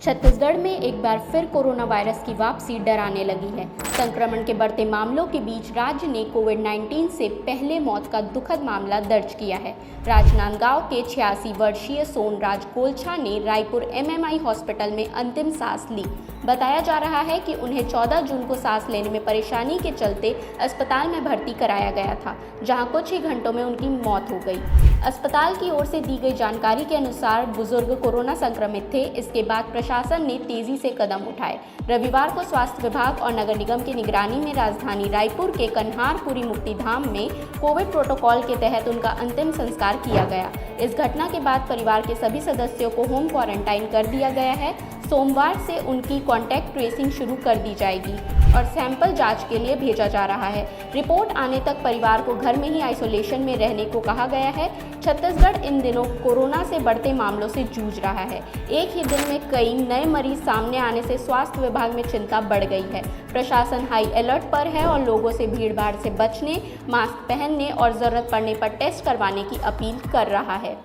छत्तीसगढ़ में एक बार फिर कोरोना वायरस की वापसी डराने लगी है। संक्रमण के बढ़ते मामलों के बीच राज्य ने कोविड-19 से पहले मौत का दुखद मामला दर्ज किया है। राजनांदगांव के 86 वर्षीय सोनराज कोलछा ने रायपुर एमएमआई हॉस्पिटल में अंतिम सांस ली। बताया जा रहा है कि उन्हें 14 जून को सांस लेने में परेशानी के चलते अस्पताल में भर्ती कराया गया था, जहां कुछ ही घंटों में उनकी मौत हो गई। अस्पताल की ओर से दी गई जानकारी के अनुसार बुजुर्ग कोरोना संक्रमित थे। इसके बाद प्रशासन ने तेजी से कदम उठाए। रविवार को स्वास्थ्य विभाग और नगर निगम की निगरानी में राजधानी रायपुर के कन्हारपुरी मुक्तिधाम में कोविड प्रोटोकॉल के तहत उनका अंतिम संस्कार किया गया। इस घटना के बाद परिवार के सभी सदस्यों को होम क्वारंटाइन कर दिया गया है। सोमवार से उनकी कॉन्टैक्ट ट्रेसिंग शुरू कर दी जाएगी और सैंपल जांच के लिए भेजा जा रहा है। रिपोर्ट आने तक परिवार को घर में ही आइसोलेशन में रहने को कहा गया है। छत्तीसगढ़ इन दिनों कोरोना से बढ़ते मामलों से जूझ रहा है। एक ही दिन में कई नए मरीज सामने आने से स्वास्थ्य विभाग में चिंता बढ़ गई है। प्रशासन हाई अलर्ट पर है और लोगों से भीड़भाड़ से बचने, मास्क पहनने और जरूरत पड़ने पर टेस्ट करवाने की अपील कर रहा है।